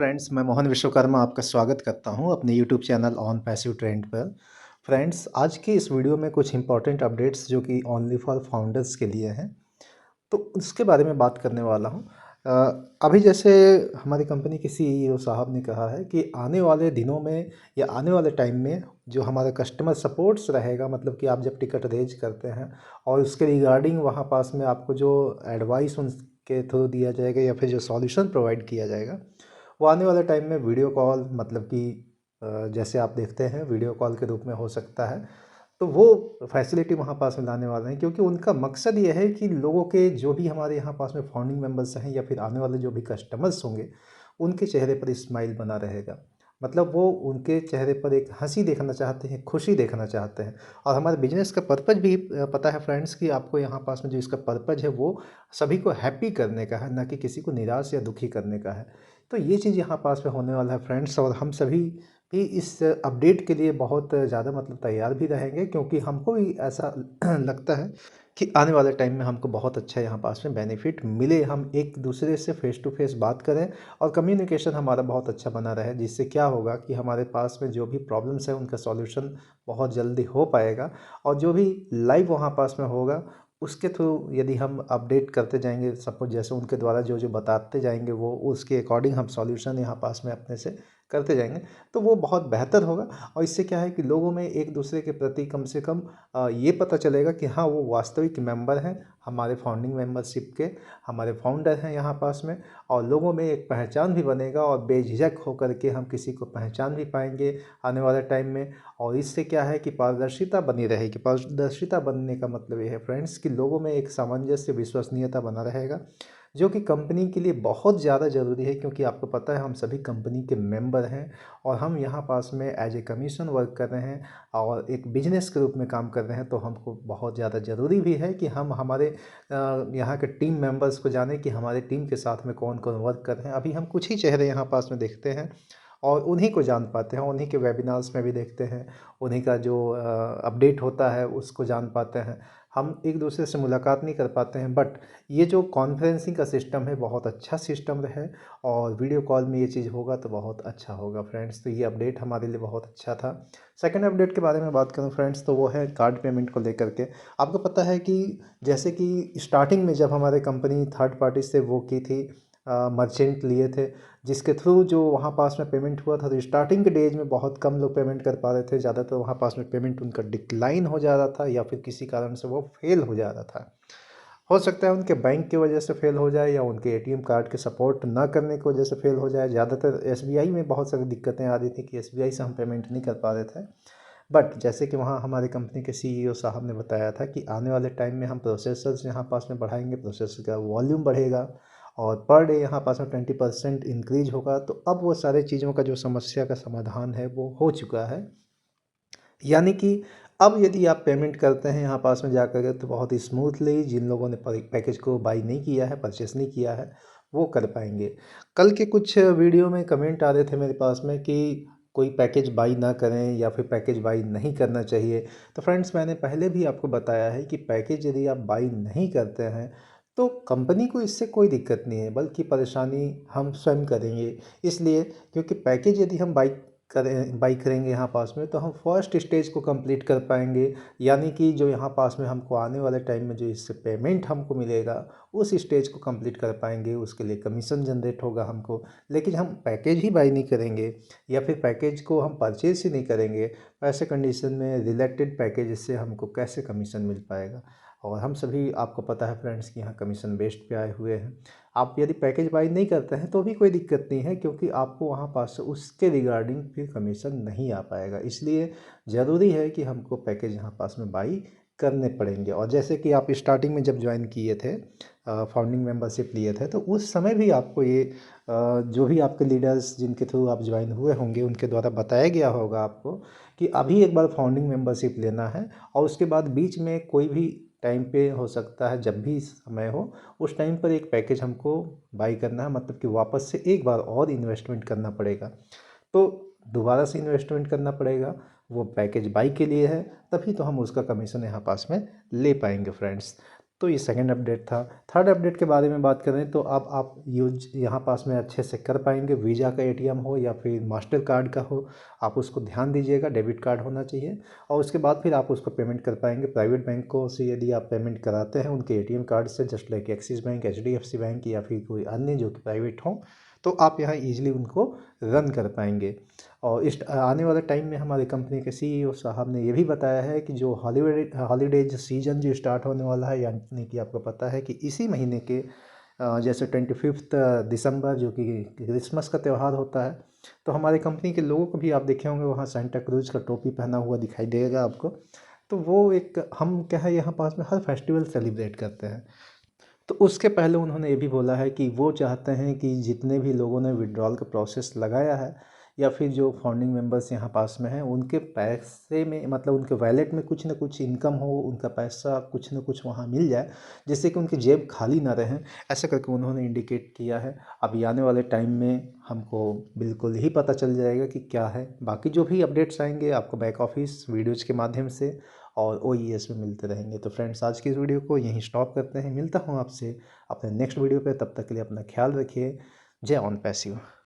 Friends, मैं मोहन विश्वकर्मा आपका स्वागत करता हूं अपने YouTube channel on passive trend पर। फ्रेंड्स, आज की इस वीडियो में कुछ इंपॉर्टेंट अपडेट्स जो कि ओनली फॉर फाउंडर्स के लिए हैं, तो उसके बारे में बात करने वाला हूं। अभी जैसे हमारी कंपनी के सीईओ साहब ने कहा है कि आने वाले दिनों में या आने वाले टाइम में जो हमारा कस्टमर सपोर्ट्स रहेगा, मतलब कि आप जब टिकट रेज करते हैं और उसके रिगार्डिंग वहाँ पास में आपको जो एडवाइस उनके थ्रू दिया जाएगा या फिर जो सॉल्यूशन प्रोवाइड किया जाएगा, वो आने वाले टाइम में वीडियो कॉल, मतलब कि जैसे आप देखते हैं वीडियो कॉल के रूप में हो सकता है। तो वो फैसिलिटी वहाँ पास में लाने वाले हैं, क्योंकि उनका मकसद ये है कि लोगों के जो भी हमारे यहाँ पास में फाउंडिंग मेंबर्स हैं या फिर आने वाले जो भी कस्टमर्स होंगे, उनके चेहरे पर स्माइल बना रहेगा। मतलब वो उनके चेहरे पर एक हंसी देखना चाहते हैं, खुशी देखना चाहते हैं। और हमारे बिजनेस का पर्पज भी पता है फ्रेंड्स, कि आपको यहाँ पास में जो इसका पर्पज है वो सभी को हैप्पी करने का है, ना कि किसी को निराश या दुखी करने का है। तो ये चीज़ यहाँ पास में होने वाला है फ्रेंड्स, और हम सभी भी इस अपडेट के लिए बहुत ज़्यादा मतलब तैयार भी रहेंगे, क्योंकि हमको भी ऐसा लगता है कि आने वाले टाइम में हमको बहुत अच्छा यहाँ पास में बेनिफिट मिले, हम एक दूसरे से फेस टू फेस बात करें और कम्युनिकेशन हमारा बहुत अच्छा बना रहे, जिससे क्या होगा कि हमारे पास में जो भी प्रॉब्लम्स है उनका सॉल्यूशन बहुत जल्दी हो पाएगा। और जो भी लाइव वहाँ पास में होगा उसके थ्रू यदि हम अपडेट करते जाएंगे, सपोज जैसे उनके द्वारा जो जो बताते जाएंगे वो उसके अकॉर्डिंग हम सॉल्यूशन यहाँ पास में अपने से करते जाएंगे, तो वो बहुत बेहतर होगा। और इससे क्या है कि लोगों में एक दूसरे के प्रति कम से कम ये पता चलेगा कि हाँ, वो वास्तविक मेंबर हैं हमारे फाउंडिंग मेंबरशिप के, हमारे फाउंडर हैं यहाँ पास में। और लोगों में एक पहचान भी बनेगा और बेझिझक होकर के हम किसी को पहचान भी पाएंगे आने वाले टाइम में। और इससे क्या है कि पारदर्शिता बनी रहेगी। पारदर्शिता बनने का मतलब ये है फ्रेंड्स कि लोगों में एक सामंजस्य, विश्वसनीयता बना रहेगा, जो कि कंपनी के लिए बहुत ज़्यादा ज़रूरी है, क्योंकि आपको पता है हम सभी कंपनी के मेंबर हैं और हम यहाँ पास में एज ए कमीशन वर्क कर रहे हैं और एक बिजनेस के रूप में काम कर रहे हैं। तो हमको बहुत ज़्यादा ज़रूरी भी है कि हम हमारे यहाँ के टीम मेंबर्स को जानें कि हमारे टीम के साथ में कौन कौन वर्क कर रहे हैं। अभी हम कुछ ही चेहरे यहाँ पास में देखते हैं और उन्हीं को जान पाते हैं, उन्हीं के वेबिनार्स में भी देखते हैं, उन्हीं का जो अपडेट होता है उसको जान पाते हैं। हम एक दूसरे से मुलाकात नहीं कर पाते हैं, बट ये जो कॉन्फ्रेंसिंग का सिस्टम है बहुत अच्छा सिस्टम है और वीडियो कॉल में ये चीज़ होगा तो बहुत अच्छा होगा फ्रेंड्स। तो ये अपडेट हमारे लिए बहुत अच्छा था। सेकंड अपडेट के बारे में बात करूं फ्रेंड्स, तो वो है कार्ड पेमेंट को लेकर के। आपको पता है कि जैसे कि स्टार्टिंग में जब हमारे कंपनी थर्ड पार्टी से वो की थी, मर्चेंट लिए थे, जिसके थ्रू जो वहाँ पास में पेमेंट हुआ था, तो स्टार्टिंग के डेज में बहुत कम लोग पेमेंट कर पा रहे थे। ज़्यादातर वहाँ पास में पेमेंट उनका डिक्लाइन हो जा रहा था या फिर किसी कारण से वो फेल हो जा रहा था। हो सकता है उनके बैंक की वजह से फेल हो जाए या उनके एटीएम कार्ड के सपोर्ट ना करने की वजह से फेल हो जाए। ज़्यादातर एसबीआई में बहुत सारी दिक्कतें आ रही थी कि एसबीआई से हम पेमेंट नहीं कर पा रहे थे। बट जैसे कि वहाँ हमारी कंपनी के सीईओ साहब ने बताया था कि आने वाले टाइम में हम प्रोसेसर्स यहाँ पास में बढ़ाएंगे, प्रोसेसर का वॉल्यूम बढ़ेगा और पर डे यहाँ पास में 20% इंक्रीज होगा। तो अब वो सारे चीज़ों का जो समस्या का समाधान है वो हो चुका है। यानी कि अब यदि आप पेमेंट करते हैं यहाँ पास में जाकर के, तो बहुत ही स्मूथली जिन लोगों ने पैकेज को बाई नहीं किया है, परचेस नहीं किया है, वो कर पाएंगे। कल के कुछ वीडियो में कमेंट आ रहे थे मेरे पास में कि कोई पैकेज बाई ना करें या फिर पैकेज बाई नहीं करना चाहिए। तो फ्रेंड्स, मैंने पहले भी आपको बताया है कि पैकेज यदि आप बाई नहीं करते हैं तो कंपनी को इससे कोई दिक्कत नहीं है, बल्कि परेशानी हम स्वयं करेंगे। इसलिए क्योंकि पैकेज यदि हम बाई करेंगे यहाँ पास में, तो हम फर्स्ट स्टेज को कंप्लीट कर पाएंगे। यानी कि जो यहाँ पास में हमको आने वाले टाइम में जो इससे पेमेंट हमको मिलेगा, उस स्टेज को कंप्लीट कर पाएंगे, उसके लिए कमीशन जनरेट होगा हमको। लेकिन हम पैकेज ही बाई नहीं करेंगे या फिर पैकेज को हम परचेज ही नहीं करेंगे, ऐसे कंडीशन में रिलेटेड पैकेज से हमको कैसे कमीशन मिल पाएगा। और हम सभी, आपको पता है फ्रेंड्स, कि यहाँ कमीशन बेस्ड पे आए हुए हैं। आप यदि पैकेज बाई नहीं करते हैं तो भी कोई दिक्कत नहीं है, क्योंकि आपको वहाँ पास से उसके रिगार्डिंग फिर कमीशन नहीं आ पाएगा। इसलिए ज़रूरी है कि हमको पैकेज यहाँ पास में बाई करने पड़ेंगे। और जैसे कि आप स्टार्टिंग में जब ज्वाइन किए थे, फाउंडिंग मेंबरशिप लिए थे, तो उस समय भी आपको ये जो भी आपके लीडर्स जिनके थ्रू आप ज्वाइन हुए होंगे उनके द्वारा बताया गया होगा आपको कि अभी एक बार फाउंडिंग मेंबरशिप लेना है और उसके बाद बीच में कोई भी टाइम पे हो सकता है, जब भी समय हो उस टाइम पर एक पैकेज हमको बाई करना है, मतलब कि वापस से एक बार और इन्वेस्टमेंट करना पड़ेगा। तो दोबारा से इन्वेस्टमेंट करना पड़ेगा, वो पैकेज बाई के लिए है, तभी तो हम उसका कमीशन यहाँ पास में ले पाएंगे फ्रेंड्स। तो ये सेकंड अपडेट था। थर्ड अपडेट के बारे में बात करें तो अब आप यूज यहाँ पास में अच्छे से कर पाएंगे। वीज़ा का एटीएम हो या फिर मास्टर कार्ड का हो, आप उसको ध्यान दीजिएगा, डेबिट कार्ड होना चाहिए। और उसके बाद फिर आप उसको पेमेंट कर पाएंगे। प्राइवेट बैंकों से यदि आप पेमेंट कराते हैं उनके एटीएम कार्ड से, just like axis bank, HDFC bank या फिर कोई अन्य जो कि प्राइवेट हों, तो आप यहाँ ईजिली उनको रन कर पाएंगे। और इस आने वाले टाइम में हमारी कंपनी के सीईओ साहब ने ये भी बताया है कि जो हॉलीडेज सीजन जो स्टार्ट होने वाला है, यानी कि आपको पता है कि इसी महीने के जैसे 25 दिसंबर जो कि क्रिसमस का त्यौहार होता है, तो हमारी कंपनी के लोगों को भी आप देखे होंगे वहाँ सेंटा क्रूज का टोपी पहना हुआ दिखाई देगा आपको। तो वो एक हम क्या है यहाँ पास में हर फेस्टिवल सेलिब्रेट करते हैं। तो उसके पहले उन्होंने ये भी बोला है कि वो चाहते हैं कि जितने भी लोगों ने विड्रॉल का प्रोसेस लगाया है या फिर जो फाउंडिंग मेंबर्स यहाँ पास में हैं, उनके पैसे में मतलब उनके वैलेट में कुछ ना कुछ इनकम हो, उनका पैसा कुछ ना कुछ वहाँ मिल जाए, जिससे कि उनकी जेब खाली ना रहे। ऐसा करके उन्होंने इंडिकेट किया है। अभी आने वाले टाइम में हमको बिल्कुल ही पता चल जाएगा कि क्या है। बाकी जो भी अपडेट्स आएंगे आपको बैक ऑफिस वीडियोज़ के माध्यम से और ओईएस में मिलते रहेंगे। तो फ्रेंड्स, आज की इस वीडियो को यहीं स्टॉप करते हैं। मिलता हूँ आपसे अपने नेक्स्ट वीडियो पे, तब तक के लिए अपना ख्याल रखिए। जय ऑन पैसिव।